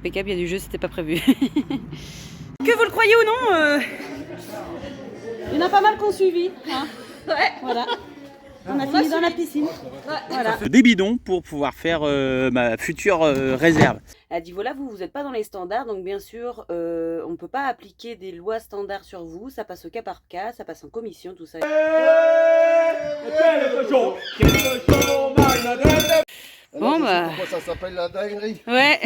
impeccable, il y a du jeu, c'était pas prévu. Que vous le croyez ou non, il y en a pas mal qu'on suivi. Hein. Ouais. Voilà. On a fini dans la piscine. Ouais. Voilà. Des bidons pour pouvoir faire ma future réserve. Elle a dit voilà, vous n'êtes pas dans les standards, donc bien sûr, on ne peut pas appliquer des lois standards sur vous. Ça passe au cas par cas, ça passe en commission, tout ça. Bon bah. Pourquoi ça s'appelle la dinguerie? Ouais.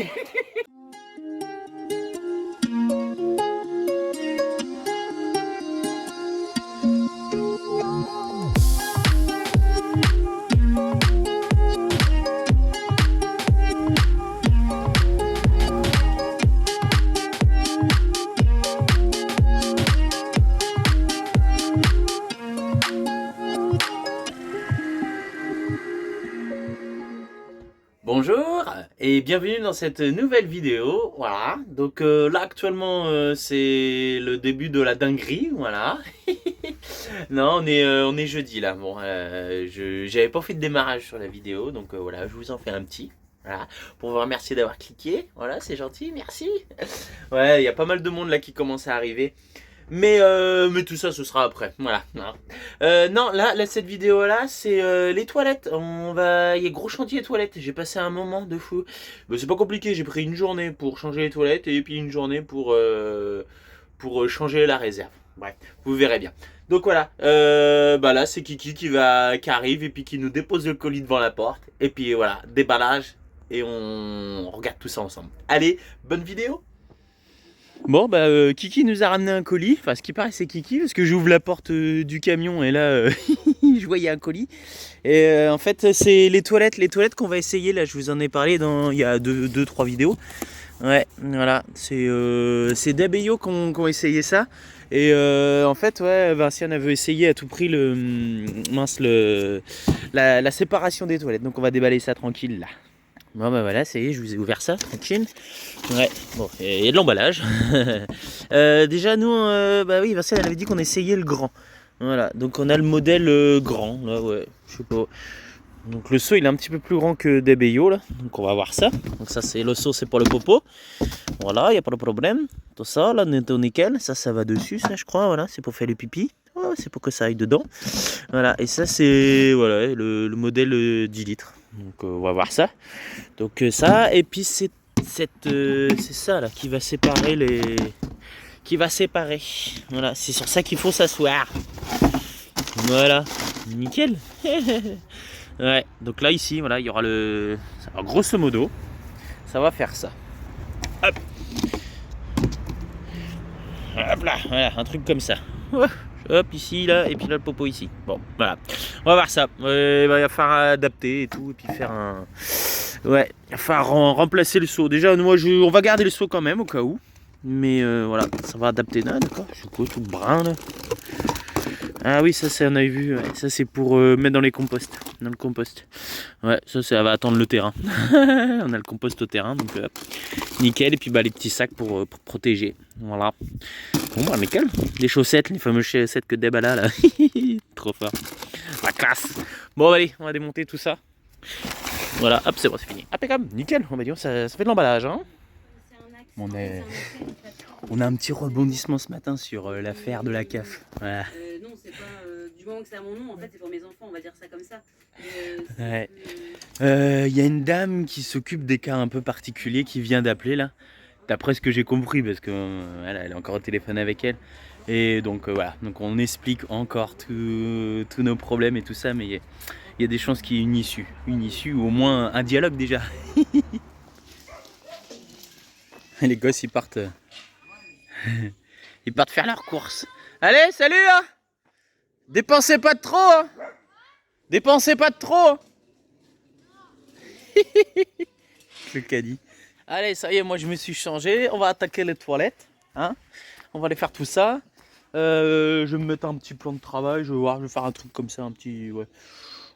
Bonjour et bienvenue dans cette nouvelle vidéo. Voilà, donc là actuellement c'est le début de la dinguerie, voilà. Non, on est jeudi là. Bon, j'avais pas fait de démarrage sur la vidéo, donc voilà, je vous en fais un petit. Voilà, pour vous remercier d'avoir cliqué. Voilà, c'est gentil, merci. Ouais, il y a pas mal de monde là qui commence à arriver. Mais tout ça, ce sera après. Voilà. Non, là, cette vidéo-là, c'est les toilettes. Il y a gros chantier toilettes. J'ai passé un moment de fou. Mais c'est pas compliqué. J'ai pris une journée pour changer les toilettes et puis une journée pour changer la réserve. Bref, vous verrez bien. Donc voilà. Bah là, c'est Kiki qui arrive et puis qui nous dépose le colis devant la porte. Et puis voilà, déballage et on regarde tout ça ensemble. Allez, bonne vidéo. Bon bah Kiki nous a ramené un colis, enfin ce qui paraît c'est Kiki parce que j'ouvre la porte du camion et là je voyais un colis et en fait c'est les toilettes qu'on va essayer là, je vous en ai parlé il y a 2-3 vidéos. Ouais voilà, c'est Deb et Yo qui ont essayé ça et en fait ouais Vinciane avait essayé à tout prix la séparation des toilettes, donc on va déballer ça tranquille là. Bon bah voilà, ça y est, je vous ai ouvert ça, tranquille. Ouais, bon, il y a de l'emballage. Déjà nous, bah oui, Vincent elle avait dit qu'on essayait le grand. Voilà, donc on a le modèle grand, là ouais, je sais pas. Donc le seau il est un petit peu plus grand que des Beyo là, donc on va voir ça. Donc ça c'est le seau, c'est pour le popo. Voilà, il n'y a pas de problème. Tout ça, là, on est au nickel, ça va dessus, ça je crois, voilà, c'est pour faire le pipi. Ouais, c'est pour que ça aille dedans. Voilà, et ça c'est voilà, le modèle 10 litres. Donc on va voir ça. Donc ça, et puis c'est ça là qui va séparer Voilà, c'est sur ça qu'il faut s'asseoir. Voilà, nickel. Ouais, donc là ici, voilà, il y aura alors, grosso modo, ça va faire ça. Hop. Hop là, voilà, un truc comme ça. Hop, ici, là, et puis là, le popo ici. Bon, voilà. On va voir ça. Il va falloir adapter et tout, et puis faire un... Ouais, il va falloir remplacer le seau. Déjà, on va garder le seau quand même, au cas où. Mais voilà, ça va adapter. Ah, d'accord, je suis quoi, tout brun, là. Ah oui, ça, on avait vu. Ouais. Ça, c'est pour mettre dans le compost. Ouais, ça va attendre le terrain. On a le compost au terrain, donc nickel. Et puis bah, les petits sacs pour protéger. Voilà. Bon, bah, nickel. Les chaussettes, les fameuses chaussettes que Deb a là. Trop fort. La classe. Bon, allez, on va démonter tout ça. Voilà, hop, c'est bon, c'est fini. Impeccable, nickel. On va dire, ça fait de l'emballage. Hein. On a un petit rebondissement ce matin sur l'affaire de la CAF. Voilà. Non, c'est pas du moment que c'est à mon nom, en fait, c'est pour mes enfants, on va dire ça comme ça. Ouais. Y a une dame qui s'occupe des cas un peu particuliers qui vient d'appeler là. D'après ce que j'ai compris, parce que elle est encore au téléphone avec elle. Et donc voilà, donc on explique encore tous nos problèmes et tout ça, mais il y a des chances qu'il y ait une issue ou au moins un dialogue déjà. Les gosses ils partent faire leurs courses. Allez, salut hein. Dépensez pas de trop hein. Le caddie. Allez, ça y est, moi je me suis changé. On va attaquer les toilettes. Hein, on va aller faire tout ça. Je vais me mettre un petit plan de travail. Je vais faire un truc comme ça, un petit. Ouais.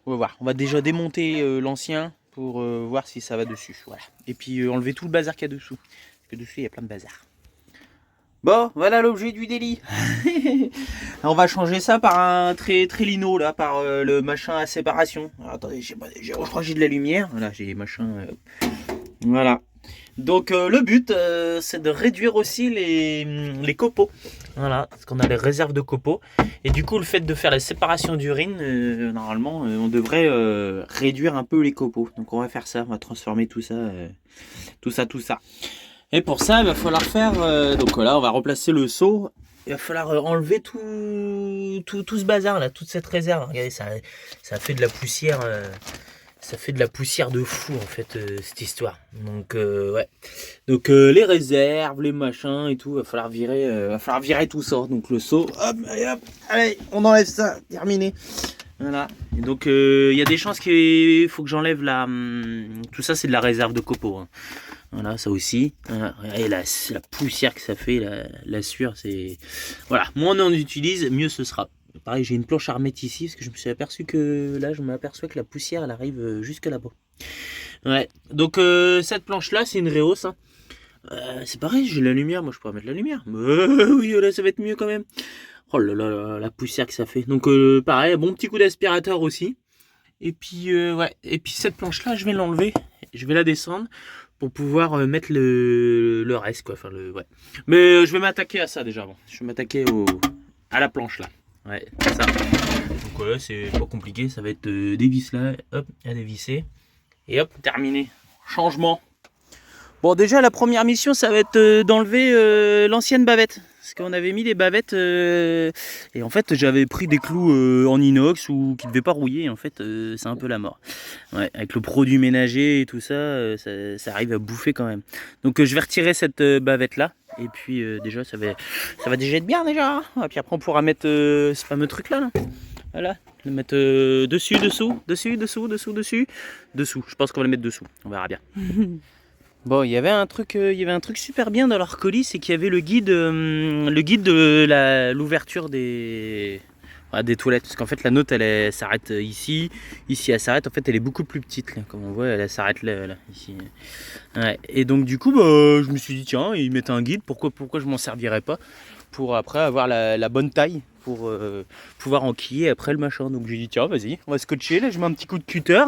On va voir. On va déjà démonter l'ancien pour voir si ça va dessus. Voilà. Et puis enlever tout le bazar qu'il y a dessous. Parce que dessus il y a plein de bazar. Bon, voilà l'objet du délit. On va changer ça par un trélino là, par le machin à séparation. Alors, attendez, je crois que j'ai de la lumière. Voilà, j'ai les machins. Voilà. Donc le but c'est de réduire aussi les copeaux. Voilà, parce qu'on a les réserves de copeaux. Et du coup le fait de faire la séparation d'urine, normalement on devrait réduire un peu les copeaux. Donc on va faire ça, on va transformer tout ça. Tout ça. Et pour ça il va falloir faire, donc là on va remplacer le seau. Il va falloir enlever tout ce bazar là, toute cette réserve. Regardez, ça fait de la poussière. Ça fait de la poussière de fou en fait cette histoire. Donc ouais. Donc les réserves, les machins et tout, va falloir virer tout ça. Donc le seau, hop, allez, on enlève ça, terminé. Voilà. Et donc il y a des chances qu'il faut que j'enlève tout ça, c'est de la réserve de copeaux. Hein. Voilà, ça aussi. Et la poussière que ça fait, la sueur, c'est... Voilà, moins on en utilise, mieux ce sera. Pareil, j'ai une planche à remettre ici, parce que je me suis aperçu que... Là, je m'aperçois que la poussière, elle arrive jusque là-bas. Ouais, donc cette planche-là, c'est une Reos. Hein. C'est pareil, j'ai la lumière, moi je pourrais mettre la lumière. Oui, là, ça va être mieux quand même. Oh là là, la poussière que ça fait. Donc pareil, bon petit coup d'aspirateur aussi. Et puis, ouais, et puis cette planche-là, je vais l'enlever. Je vais la descendre. Pour pouvoir mettre le reste quoi, enfin ouais. Mais je vais m'attaquer à ça déjà avant. Je vais m'attaquer à la planche là. Ouais, c'est ça. Donc voilà, c'est pas compliqué, ça va être des vis là, hop, à dévisser. Et hop, terminé. Changement. Bon déjà la première mission ça va être d'enlever l'ancienne bavette. Parce qu'on avait mis des bavettes et en fait j'avais pris des clous en inox ou qui ne devaient pas rouiller. En fait c'est un peu la mort. Ouais, avec le produit ménager et tout ça, ça arrive à bouffer quand même. Donc je vais retirer cette bavette là. Et puis déjà ça va déjà être bien déjà. Et puis après on pourra mettre ce fameux truc là. Voilà, le mettre dessus, dessous. Je pense qu'on va le mettre dessous. On verra bien. Bon, il y avait un truc super bien dans leur colis, c'est qu'il y avait le guide de l'ouverture des toilettes. Parce qu'en fait, la nôtre, elle s'arrête ici. Ici, elle s'arrête. En fait, elle est beaucoup plus petite. Là. Comme on voit, elle s'arrête là, ici. Ouais. Et donc, du coup, je me suis dit, tiens, ils mettent un guide. Pourquoi je m'en servirais pas pour après avoir la bonne taille pour pouvoir enquiller après le machin. Donc, j'ai dit, tiens, vas-y, on va scotcher. Là, je mets un petit coup de cutter.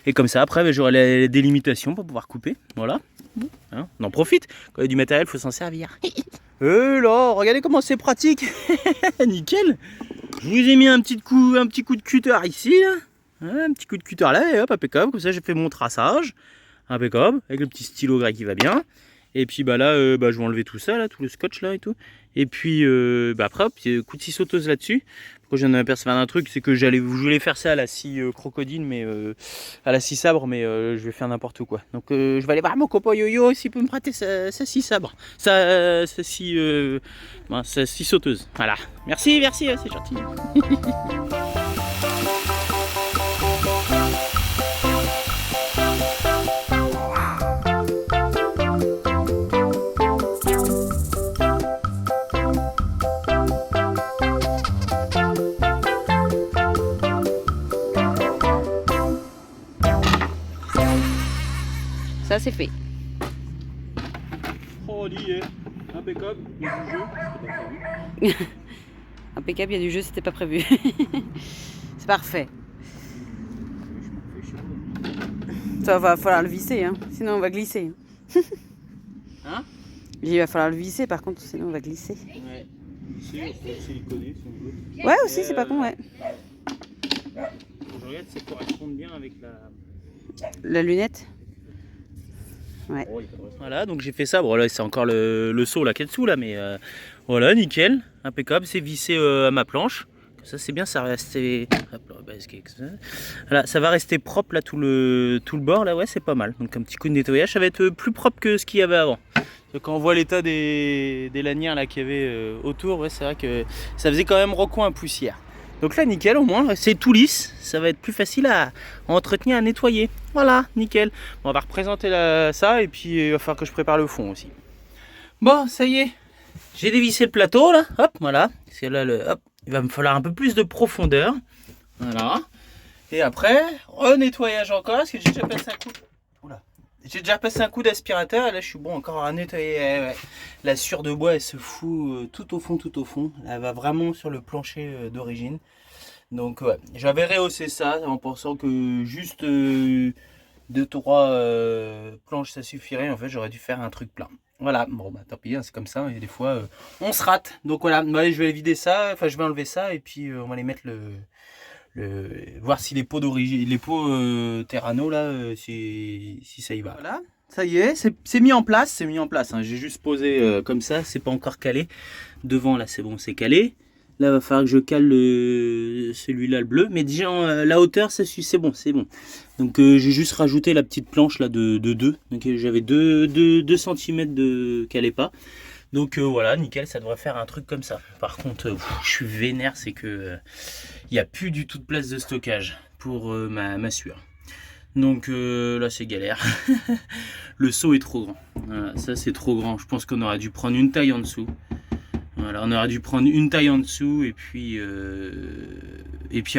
Et comme ça, après, j'aurai la délimitation pour pouvoir couper. Voilà. Hein, on en profite. Quand il y a du matériel, il faut s'en servir. Là, regardez comment c'est pratique. Nickel. Je vous ai mis un petit coup de cutter ici. Là. Hein, un petit coup de cutter là. Et hop, impeccable. Comme ça, j'ai fait mon traçage. Impeccable. Avec le petit stylo gris qui va bien. Et puis là, je vais enlever tout ça, là, tout le scotch là et tout. Et puis après, hop, coup de scie sauteuse là-dessus. Pourquoi j'en ai aperçu un truc, c'est que je voulais faire ça à la scie crocodile, mais à la scie sabre, mais je vais faire n'importe quoi. Donc je vais aller voir mon copain Yo-Yo s'il peut me prêter sa scie sabre, sa scie sauteuse. Voilà. Merci, c'est gentil. Ça c'est fait. Oh, on y est. Impeccable. Il y a du jeu. Impeccable, il y a du jeu, c'était pas prévu. C'est parfait. Ça va falloir le visser, hein. Sinon on va glisser. Hein? Il va falloir le visser par contre, sinon on va glisser. Ouais. C'est siliconé si on veut. Ouais, aussi, c'est pas con, ouais. Je regarde si ça correspond bien avec la lunette. Ouais. Voilà, donc j'ai fait ça. Bon, là, c'est encore le seau là qui est dessous, là, mais voilà, nickel, impeccable. C'est vissé à ma planche. Ça, c'est bien, ça va rester. Voilà, ça va rester propre là, tout le bord là, ouais, c'est pas mal. Donc, un petit coup de nettoyage, ça va être plus propre que ce qu'il y avait avant. Quand on voit l'état des lanières là qu'il y avait autour, ouais, c'est vrai que ça faisait quand même recoin à poussière. Donc là, nickel, au moins, c'est tout lisse. Ça va être plus facile à entretenir, à nettoyer. Voilà, nickel. Bon, on va représenter ça et puis il va falloir que je prépare le fond aussi. Bon, ça y est. J'ai dévissé le plateau, là. Hop, voilà. Parce que là, hop, il va me falloir un peu plus de profondeur. Voilà. Et après, nettoyage encore, parce que j'ai déjà passé un coup. Oula. J'ai déjà passé un coup d'aspirateur et là je suis bon encore à nettoyer. Ouais. La sueur de bois elle se fout tout au fond. Elle va vraiment sur le plancher d'origine. Donc ouais, j'avais rehaussé ça en pensant que juste 2-3 planches ça suffirait. En fait j'aurais dû faire un truc plein. Voilà, bon bah tant pis, hein, c'est comme ça, et des fois on se rate. Donc voilà, allez, je vais vider ça, enfin je vais enlever ça, et puis on va les mettre voir si les pots d'origine, les pots Terrano là, si ça y va. Voilà, ça y est, c'est mis en place, hein. J'ai juste posé comme ça, c'est pas encore calé. Devant là c'est bon, c'est calé. Là il va falloir que je cale celui-là, le bleu, mais déjà la hauteur c'est bon, c'est bon. Donc j'ai juste rajouté la petite planche là de 2, donc j'avais 2 cm de calé pas. Donc voilà, nickel, ça devrait faire un truc comme ça. Par contre, je suis vénère, c'est que il n'y a plus du tout de place de stockage pour ma sueur. Donc là c'est galère. Le seau est trop grand. Voilà, ça c'est trop grand. Je pense qu'on aurait dû prendre une taille en dessous. Voilà, on aurait dû prendre une taille en dessous et puis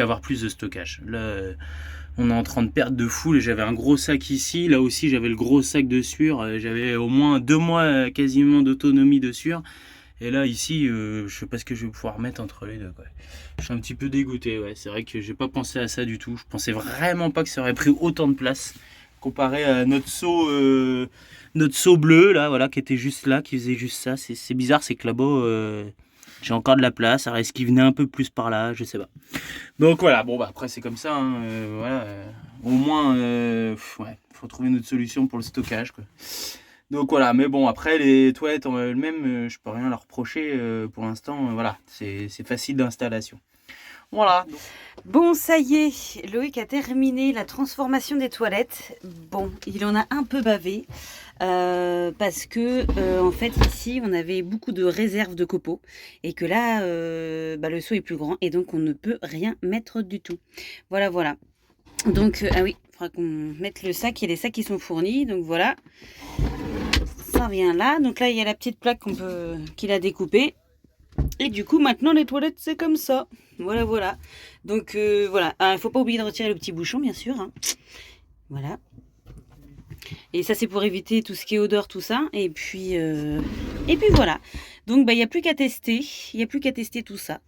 avoir plus de stockage. Là, on est en train de perdre de fou. J'avais un gros sac ici. Là aussi, j'avais le gros sac de sueur. J'avais au moins 2 mois quasiment d'autonomie de sueur. Et là, ici, je sais pas ce que je vais pouvoir mettre entre les deux, quoi. Je suis un petit peu dégoûté. Ouais. C'est vrai que j'ai pas pensé à ça du tout. Je pensais vraiment pas que ça aurait pris autant de place comparé à notre seau bleu là, voilà, qui était juste là, qui faisait juste ça. C'est bizarre, c'est que là-bas j'ai encore de la place. Ça reste qu'il venait un peu plus par là, je sais pas. Donc voilà, bon bah après c'est comme ça, hein, voilà, au moins ouais, faut trouver une autre solution pour le stockage, quoi. Donc voilà, mais bon après les toilettes en elles-mêmes, je peux rien leur reprocher pour l'instant, voilà, c'est facile d'installation. Voilà. Bon, ça y est, Loïc a terminé la transformation des toilettes. Bon, il en a un peu bavé parce que en fait ici on avait beaucoup de réserves de copeaux et que là le seau est plus grand et donc on ne peut rien mettre du tout. Voilà, voilà. Donc ah oui, il faudra qu'on mette le sac. Il y a les sacs qui sont fournis, donc voilà. Ça vient là. Donc là il y a la petite plaque qu'il a découpée. Et du coup, maintenant, les toilettes, c'est comme ça. Voilà, voilà. Donc, voilà. Il ne faut pas oublier de retirer le petit bouchon, bien sûr. Hein. Voilà. Et ça, c'est pour éviter tout ce qui est odeur, tout ça. Et puis voilà. Donc, il n'y a plus qu'à tester. Il n'y a plus qu'à tester tout ça.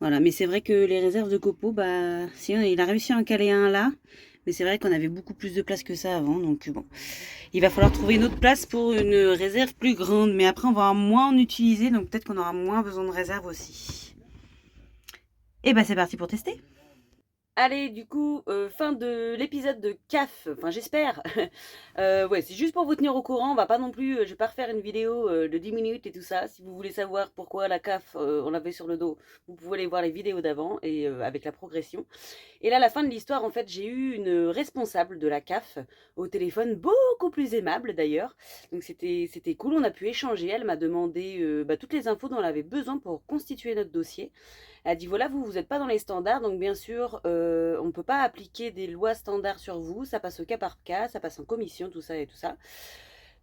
Voilà. Mais c'est vrai que les réserves de copeaux, si il a réussi à en caler un là. Mais c'est vrai qu'on avait beaucoup plus de place que ça avant. Donc, bon. Il va falloir trouver une autre place pour une réserve plus grande. Mais après, on va moins en utiliser. Donc, peut-être qu'on aura moins besoin de réserve aussi. Et c'est parti pour tester. Allez, du coup, fin de l'épisode de CAF, enfin j'espère. Ouais, c'est juste pour vous tenir au courant, on va pas non plus, je vais pas refaire une vidéo de 10 minutes et tout ça. Si vous voulez savoir pourquoi la CAF, on l'avait sur le dos, vous pouvez aller voir les vidéos d'avant et avec la progression. Et là, à la fin de l'histoire, en fait, j'ai eu une responsable de la CAF au téléphone, beaucoup plus aimable d'ailleurs. Donc c'était cool, on a pu échanger, elle m'a demandé toutes les infos dont elle avait besoin pour constituer notre dossier. Elle a dit voilà, vous n'êtes pas dans les standards, donc bien sûr, on ne peut pas appliquer des lois standards sur vous, ça passe au cas par cas, ça passe en commission, tout ça et tout ça.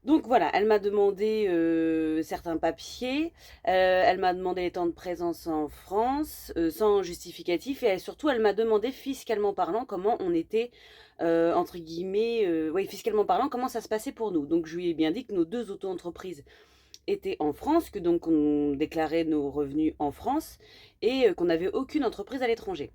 Donc voilà, elle m'a demandé certains papiers, elle m'a demandé les temps de présence en France, sans justificatif, et surtout elle m'a demandé fiscalement parlant comment on était, entre guillemets, fiscalement parlant, comment ça se passait pour nous. Donc je lui ai bien dit que nos 2 auto-entreprises étaient en France, que donc on déclarait nos revenus en France et qu'on n'avait aucune entreprise à l'étranger.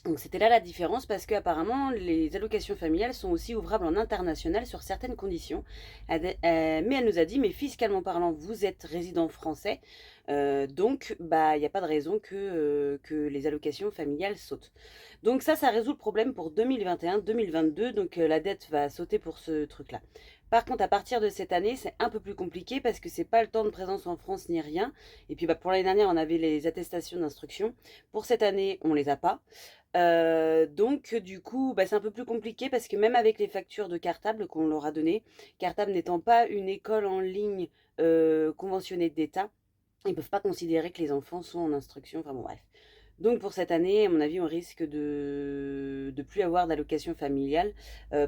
Donc c'était là la différence parce qu'apparemment les allocations familiales sont aussi ouvrables en international sur certaines conditions. Mais elle nous a dit, mais fiscalement parlant, vous êtes résident français, donc il n'y a pas de raison que les allocations familiales sautent. Donc ça résout le problème pour 2021-2022, donc la dette va sauter pour ce truc-là. Par contre, à partir de cette année, c'est un peu plus compliqué parce que c'est pas le temps de présence en France ni rien. Et puis pour l'année dernière, on avait les attestations d'instruction. Pour cette année, on les a pas. Donc du coup, c'est un peu plus compliqué parce que même avec les factures de Cartable qu'on leur a données, Cartable n'étant pas une école en ligne conventionnée d'État, ils ne peuvent pas considérer que les enfants sont en instruction. Enfin bon, bref. Donc pour cette année, à mon avis, on risque de plus avoir d'allocation familiale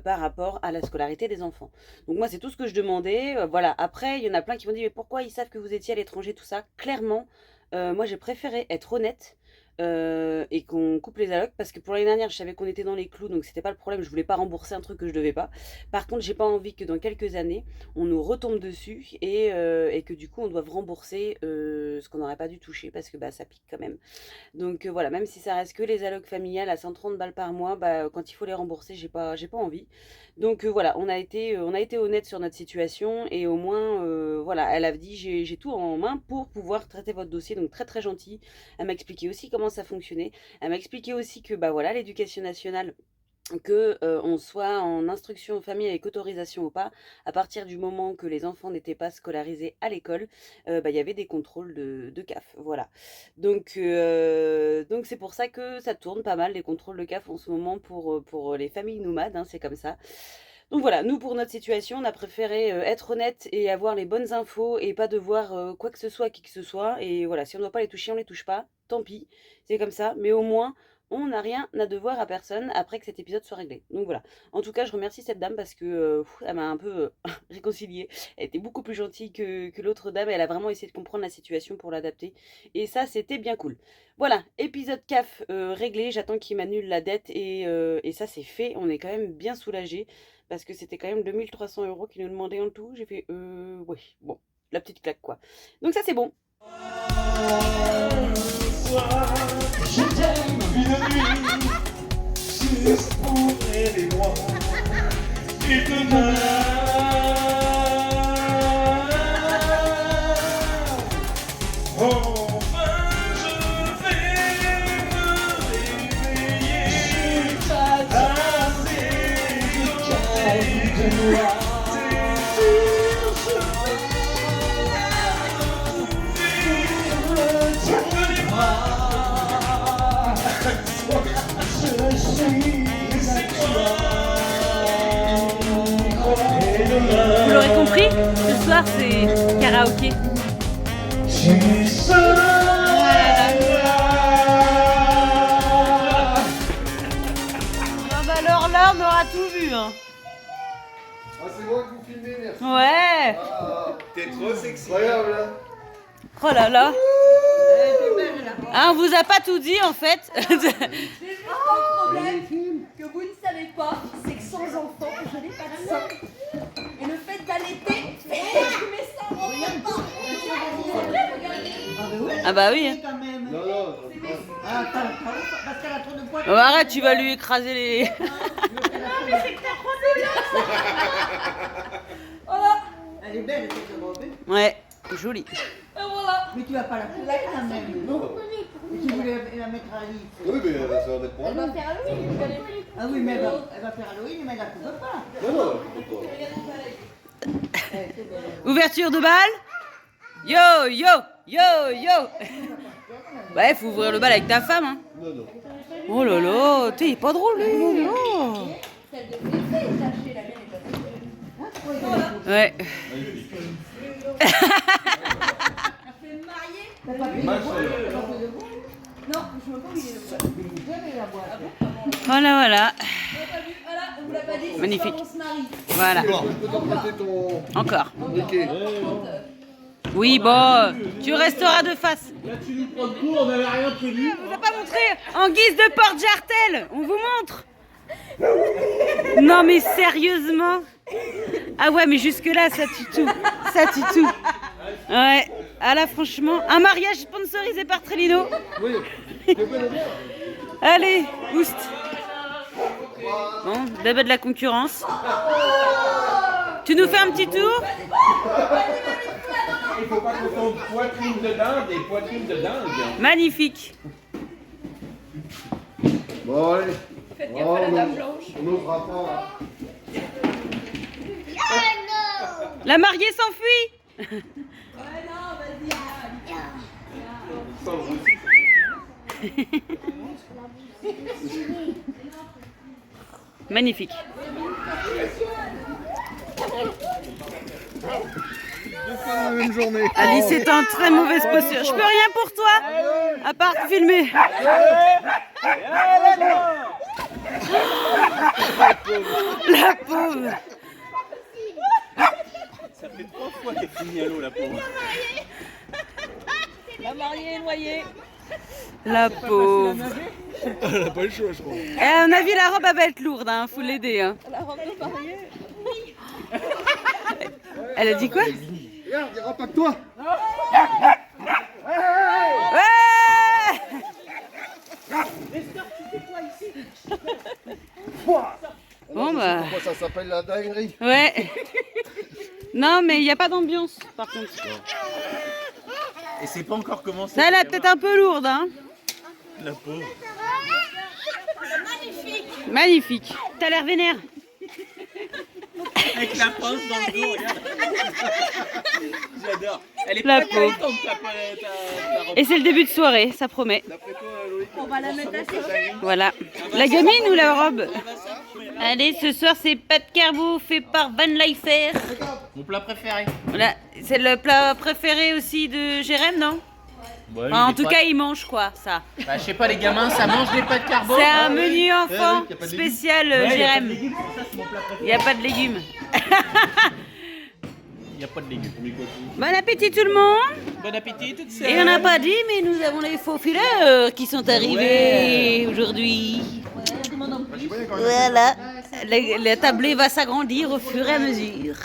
par rapport à la scolarité des enfants. Donc moi, c'est tout ce que je demandais. Voilà. Après, il y en a plein qui m'ont dit, mais pourquoi ils savent que vous étiez à l'étranger, tout ça? Clairement, moi, j'ai préféré être honnête. et qu'on coupe les allocs, parce que pour l'année dernière je savais qu'on était dans les clous, donc c'était pas le problème, je voulais pas rembourser un truc que je devais pas. Par contre j'ai pas envie que dans quelques années on nous retombe dessus et que du coup on doive rembourser ce qu'on n'aurait pas dû toucher, parce que bah ça pique quand même. Donc voilà, même si ça reste que les allocs familiales à 130 balles par mois, bah quand il faut les rembourser j'ai pas envie. Donc voilà, on a été honnête sur notre situation, et au moins voilà, elle a dit j'ai tout en main pour pouvoir traiter votre dossier, donc très très gentil. Elle m'a expliqué aussi comment ça fonctionnait. Elle m'a expliqué aussi que bah voilà, l'éducation nationale, que on soit en instruction en famille avec autorisation ou pas, à partir du moment que les enfants n'étaient pas scolarisés à l'école, bah, il y avait des contrôles de CAF, voilà. Donc c'est pour ça que ça tourne pas mal les contrôles de CAF en ce moment pour les familles nomades, hein, c'est comme ça. Donc voilà, nous pour notre situation, on a préféré être honnête et avoir les bonnes infos et pas devoir quoi que ce soit à qui que ce soit. Et voilà, si on ne doit pas les toucher, on les touche pas, tant pis, c'est comme ça. Mais au moins, on n'a rien à devoir à personne après que cet épisode soit réglé. Donc voilà. En tout cas, je remercie cette dame parce que elle m'a un peu réconciliée. Elle était beaucoup plus gentille que l'autre dame. Elle a vraiment essayé de comprendre la situation pour l'adapter. Et ça, c'était bien cool. Voilà, épisode CAF réglé. J'attends qu'il m'annule la dette et ça, c'est fait. On est quand même bien soulagés parce que c'était quand même 2300 € qu'ils nous demandaient en tout. J'ai fait ouais, bon, la petite claque quoi. Donc ça, c'est bon. Je t'aime une nuit, juste pour elle et moi. Et demain, enfin je vais me réveiller assez de moi. Vous l'aurez compris, ce soir c'est karaoké. Ah bah alors là on aura tout vu hein. Ah, c'est moi que vous filmez, merci. Ouais. Ah, T'es trop sexy. incroyable, hein. Oh là là. Ah, on vous a pas tout dit en fait. C'est juste le problème que vous ne savez pas, c'est que sans enfant, je n'ai pas de sein. Et le fait d'allaiter fait que mes seins rentrent pas. C'est vrai, regardez. Ah bah oui. Quand même. Non, non, Ah, attends, parce qu'elle a trop de poids. Oh, arrête, tu vas lui écraser les... Voilà. Elle est belle cette robe. Ouais, jolie. Et voilà. Mais tu vas pas la couper quand même. Non. Et tu voulais la mettre à lit. oui, mais ça va mettre pour Elle va nous. faire Halloween, vous allez. Ah oui, mais elle va faire Halloween, mais elle la coupe pas. Non, non, pourquoi Ouverture de bal. Yo, yo, yo, yo. Ouais, faut ouvrir le bal avec ta femme, hein. Non, non. Oh là là, t'es pas drôle, lui. Oh. Celle de Féfé est tachée, la mienne est pas tachée. Ouais. Elle fait marier. T'as pas pris de bois? Non, je me pas où il est le bois. Voilà, voilà. On l'a pas vu. Voilà, on vous l'a pas dit. ce Magnifique. soir, on se marie. Voilà. Je peux te prêter ton Encore. briquet. Oui, bon, tu resteras de face. Là, tu nous prends de court, on n'avait rien prévu. On vous a pas montré en guise de porte-jartel. On vous montre. Non mais sérieusement. Ah ouais, mais jusque là ça tue tout. Ça tue tout. Ouais. Ah là franchement, un mariage sponsorisé par Trelino. Oui. Allez, oust. Bon, bébé de la concurrence. Tu nous fais un petit tour? Il faut pas qu'on tombe poitrine de dinde et poitrine de dingue. Magnifique. Bon, allez. Faites gaffe à la dame blanche. On n'osera pas. La mariée s'enfuit. Ouais, non, vas-y. Magnifique. La même journée. Alice est en très mauvaise posture. Je peux rien pour toi, à part te filmer. La pauvre. Ça fait 3 fois qu'elle finit à l'eau, la pauvre. La mariée est noyée. La pauvre. Elle a pas le choix, je crois. À mon avis, la robe elle va être lourde, hein. Faut l'aider. Hein. La robe de mariée. Elle a dit quoi? Regarde, il pas que toi. Ouais. Bon bah. Pourquoi ça s'appelle la dinguerie? Ouais. Non, mais il n'y a pas d'ambiance, par contre. Et c'est pas encore commencé. Ça, elle est peut-être un peu lourde, hein. La pauvre. Magnifique. T'as l'air vénère. Avec la pince dans le dos, regarde. J'adore. Elle est La pas pauvre. contente, ta robe. Et c'est le début de soirée, ça promet. On va la mettre à sécher. Voilà. La gamine ou la robe? Allez, ce soir, c'est pâte carbo fait par Van Leifer. Mon plat préféré. Voilà. C'est le plat préféré aussi de Jérém, non? Ouais, Enfin, en tout cas, il mange quoi, ça? Bah, je sais pas, les gamins, ça mange des pâtes carbo. C'est un menu enfant y a pas de spécial Ouais, Jérém. Il Il n'y a pas de légumes. n'y a pas de légumes. Bon appétit tout le monde. Bon appétit, toutes Et on n'a pas dit, mais nous avons les faux fileurs qui sont arrivés aujourd'hui. Voilà. La tablée va s'agrandir au fur et à mesure.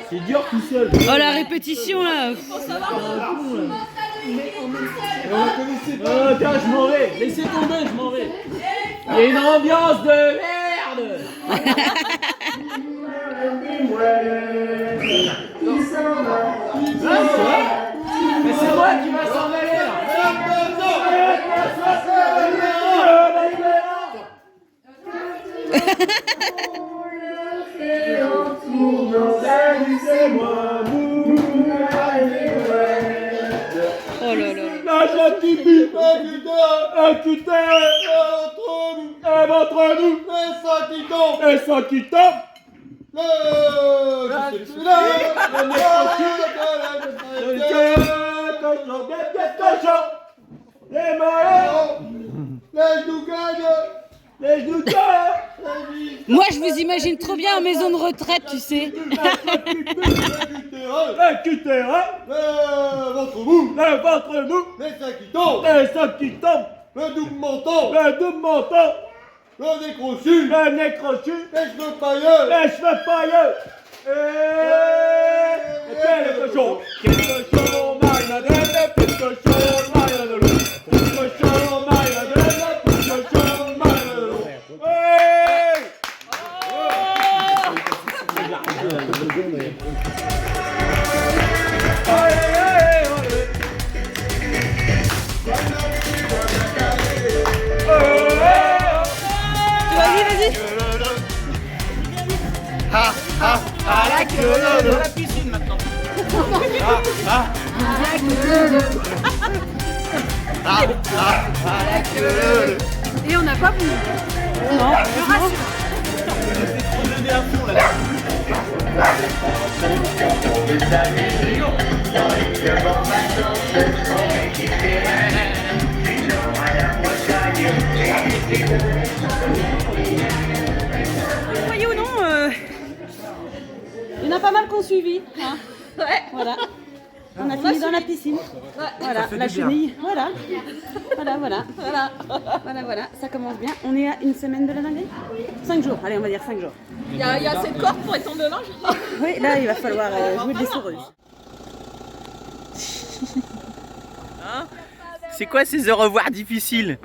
C'est dur tout seul. Oh la répétition là. Tiens, je m'en vais. Laissez tomber, je m'en vais. Il y a une ambiance de merde. Mais c'est moi qui va s'en aller là. Oh là là. La gentille bite, un cutter entre nous, et ça qui tombe, les mains, les douteurs, Moi je vous imagine trop bien en maison de retraite, tu sais. le cutter, le ventre mou, les seins qui tombent, le double menton, le nez crochu, les cheveux pailleux, et quel cochon, maïladelle, petit cochon, maïladelle, petit cochon, maïladelle, petit cochon, maïladelle. Hey! Vas-y, vas-y. Dans la piscine maintenant. Et on n'a pas voulu. Non, je rassure. Donner un fond là. Croyez ou non, il y en a pas mal qu'on suivi. Hein. Ouais. Voilà. On a fini dans la piscine. Voilà, la chenille. Voilà. Voilà. Ça commence bien. On est à une semaine de la dinguerie 5 jours. Allez, on va dire 5 jours. Il y a assez de cordes pour étendre le linge. Oui, là, il va falloir jouer des soreuses. C'est quoi ces au revoir difficiles?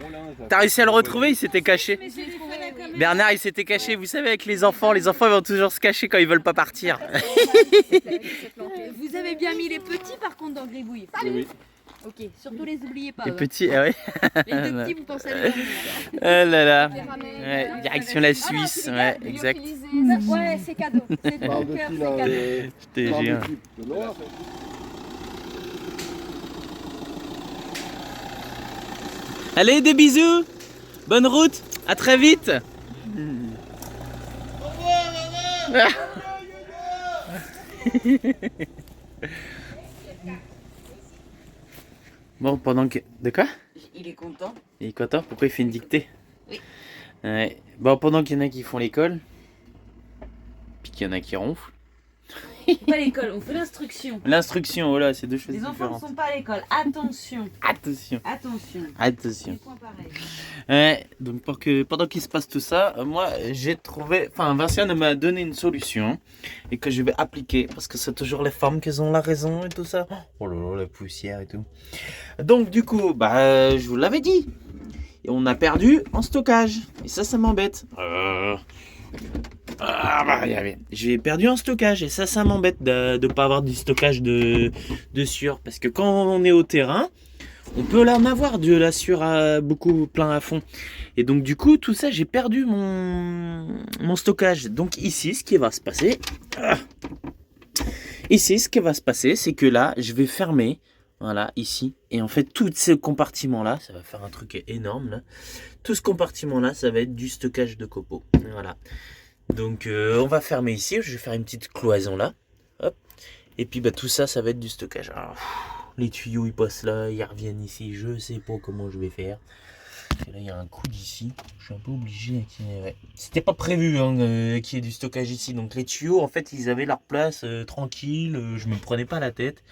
T'as réussi à le retrouver? Il s'était caché. Bernard, il s'était caché. Vous savez, avec les enfants ils vont toujours se cacher quand ils veulent pas partir. Vous avez bien mis les petits par contre dans le gribouille. Oui. Ok, surtout les oubliez pas. Les ouais. petits, ah ouais. Les deux petits, vous pensez à les ramener. Oh là là. Les ramener. Ouais, direction la Suisse, ouais, exact. Ouais, c'est cadeau. C'est de Parle mon de cœur, qui c'est là cadeau. C'était Parle de géant. qui De Noir. Allez, des bisous. Bonne route. À très vite. Bon, pendant que... De quoi? Il est content. Il est content? Pourquoi il fait une dictée? Oui. Ouais. Bon, pendant qu'il y en a qui font l'école, puis qu'il y en a qui ronflent. Pas l'école, on fait l'instruction. L'instruction, voilà, c'est deux choses Les enfants ne différentes. sont pas à l'école. Attention. Attention, Attention. attention. Des points pareils. Ouais, donc pendant qu'il se passe tout ça, moi j'ai trouvé, enfin Vinciane m'a donné une solution et que je vais appliquer parce que c'est toujours les femmes qui ont la raison et tout ça. Oh là là, la poussière et tout. Donc du coup, bah je vous l'avais dit, et on a perdu en stockage et ça m'embête. Bah, j'ai perdu en stockage et ça m'embête de ne pas avoir du stockage de sueur parce que quand on est au terrain, on peut en avoir de la sueur beaucoup plein à fond. Et donc du coup, tout ça, j'ai perdu mon stockage. Donc ici, ce qui va se passer... Ici, ce qui va se passer, c'est que là, je vais fermer. Voilà, ici. Et en fait, tout ce compartiment-là, ça va faire un truc énorme, là. Tout ce compartiment-là, ça va être du stockage de copeaux. Voilà. Donc on va fermer ici. Je vais faire une petite cloison là. Hop. Et puis bah, tout ça, ça va être du stockage. Alors, les tuyaux ils passent là, ils reviennent ici, je sais pas comment je vais faire. Et là il y a un coude ici, je suis un peu obligé qu'il y ait... Ouais. C'était pas prévu hein, qu'il y ait du stockage ici, donc les tuyaux en fait ils avaient leur place tranquille, je me prenais pas la tête.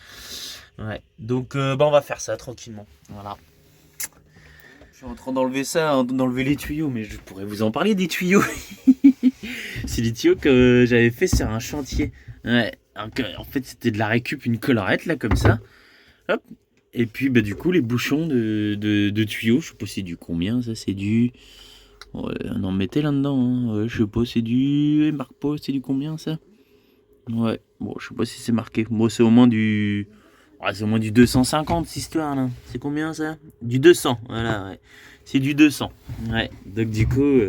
Ouais. Donc bah, on va faire ça tranquillement, voilà. Je suis en train d'enlever ça, hein, d'enlever les tuyaux, mais je pourrais vous en parler des tuyaux. C'est les tuyaux que j'avais fait sur un chantier. Ouais. En fait c'était de la récup, une collerette là comme ça. Hop. Et puis bah, du coup les bouchons de tuyaux, je sais pas c'est du combien ça, c'est du... Ouais, on en mettait là-dedans, hein. Ouais, je sais pas c'est du... Marque pas, c'est du combien ça? Ouais, bon je sais pas si c'est marqué. Bon c'est au moins du... Ouais, c'est au moins du 250 cette histoire là. C'est combien ça? Du 200, voilà ouais. C'est du 200. Ouais, donc du coup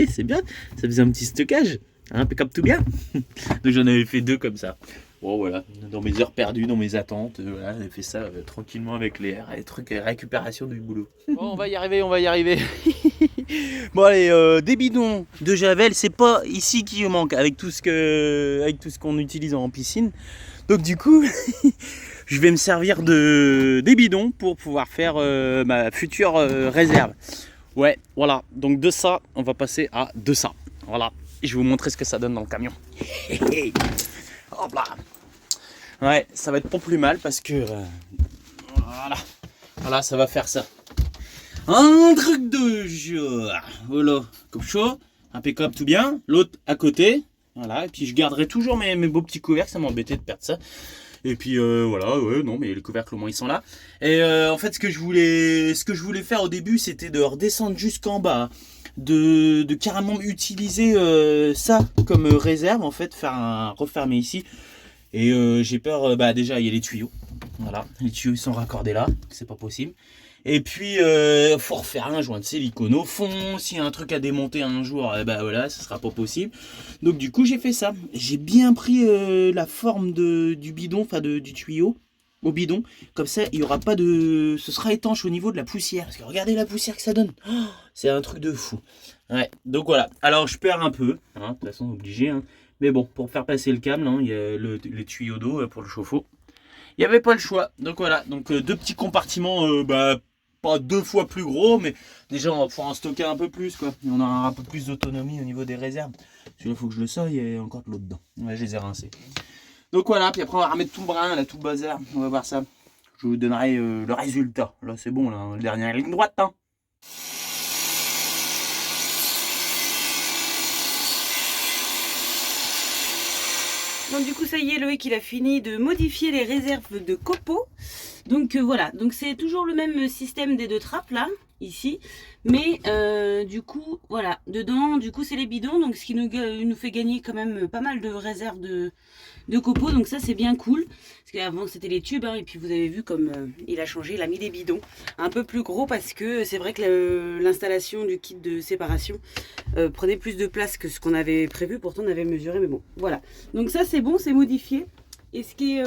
c'est bien, ça faisait un petit stockage. Impeccable tout bien. Donc j'en avais fait 2 comme ça. Bon voilà, dans mes heures perdues, dans mes attentes, voilà, j'ai fait ça tranquillement avec les trucs récupération du boulot. Bon, on va y arriver, on va y arriver. Bon allez, des bidons de javel, c'est pas ici qui manque avec tout ce qu'on utilise en piscine. Donc du coup, je vais me servir des bidons pour pouvoir faire ma future réserve. Ouais, voilà. Donc de ça, on va passer à de ça. Voilà. Et je vais vous montrer ce que ça donne dans le camion. Hop là. Ouais, ça va être pas plus mal parce que... voilà. Voilà, ça va faire ça. Un truc de jour. Voilà. Comme chaud. Impeccable tout bien. L'autre à côté. Voilà. Et puis je garderai toujours mes beaux petits couvercles. Ça m'embêtait de perdre ça. Et puis voilà, ouais, non, mais les couvercles au moins ils sont là. Et en fait, ce que je voulais faire au début, c'était de redescendre jusqu'en bas, de carrément utiliser ça comme réserve, en fait, refermer ici. Et j'ai peur, bah déjà il y a les tuyaux, voilà, les tuyaux ils sont raccordés là, c'est pas possible. Et puis faut refaire un joint de silicone au fond, s'il y a un truc à démonter un jour, bah voilà, ce sera pas possible. Donc du coup j'ai fait ça, j'ai bien pris la forme du bidon, enfin du tuyau au bidon, comme ça il y aura pas de... ce sera étanche au niveau de la poussière, parce que regardez la poussière que ça donne, oh, c'est un truc de fou. Ouais, donc voilà, alors je perds un peu, hein, de toute façon obligé, hein. Mais bon, pour faire passer le câble, hein, il y a les tuyaux d'eau pour le chauffe-eau. Il n'y avait pas le choix. Donc voilà, donc 2 petits compartiments, bah, pas 2 fois plus gros, mais déjà on va pouvoir en stocker un peu plus, quoi. Et on aura un peu plus d'autonomie au niveau des réserves. Celui-là, il faut que je le sorte, il y a encore de l'eau dedans. Ouais, je les ai rincés. Donc voilà, puis après on va remettre tout le brin, là, tout le bazar. On va voir ça. Je vous donnerai le résultat. Là, c'est bon, là, la dernière ligne droite, hein. Donc du coup ça y est, Loïc il a fini de modifier les réserves de copeaux. Donc voilà, donc c'est toujours le même système des 2 trappes là. ici. Mais du coup, voilà, dedans, du coup, c'est les bidons. Donc, ce qui nous fait gagner quand même pas mal de réserves de copeaux. Donc, ça, c'est bien cool. Parce qu'avant, c'était les tubes. Hein, et puis, vous avez vu comme il a changé. Il a mis des bidons un peu plus gros parce que c'est vrai que l'installation du kit de séparation prenait plus de place que ce qu'on avait prévu. Pourtant, on avait mesuré. Mais bon, voilà. Donc, ça, c'est bon, c'est modifié. Et ce qui est,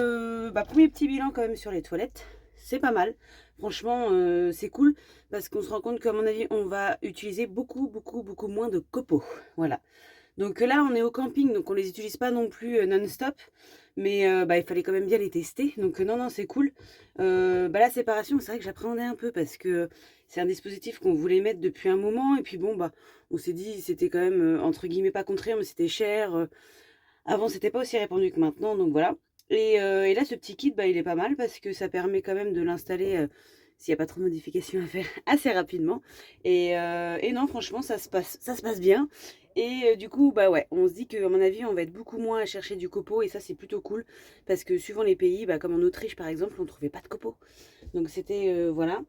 premier petit bilan quand même sur les toilettes. C'est pas mal. Franchement, c'est cool parce qu'on se rend compte qu'à mon avis, on va utiliser beaucoup moins de copeaux. Voilà. Donc là, on est au camping, donc on les utilise pas non plus non-stop. Mais il fallait quand même bien les tester. Donc non, c'est cool. La séparation, c'est vrai que j'appréhendais un peu parce que c'est un dispositif qu'on voulait mettre depuis un moment. Et puis bon, on s'est dit, c'était quand même, entre guillemets, pas contraire, mais c'était cher. Avant, c'était pas aussi répandu que maintenant, donc voilà. Et là, ce petit kit, il est pas mal parce que ça permet quand même de l'installer s'il n'y a pas trop de modifications à faire assez rapidement. Et non, franchement, ça se passe bien. Et du coup, ouais, on se dit qu'à mon avis, on va être beaucoup moins à chercher du copeau. Et ça, c'est plutôt cool parce que suivant les pays, comme en Autriche par exemple, on ne trouvait pas de copeaux. Donc c'était, voilà.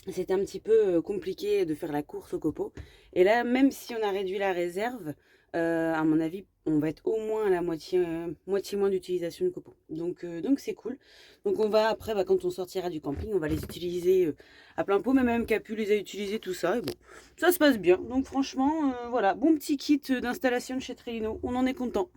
C'était un petit peu compliqué de faire la course au copeaux. Et là, même si on a réduit la réserve, à mon avis, on va être au moins à la moitié moins d'utilisation de copeaux. Donc c'est cool. Donc on va après, quand on sortira du camping, on va les utiliser à plein pot. Même Capu les a utilisés, tout ça. Et bon, ça se passe bien. Donc franchement, voilà, bon petit kit d'installation de chez Trellino. On en est content.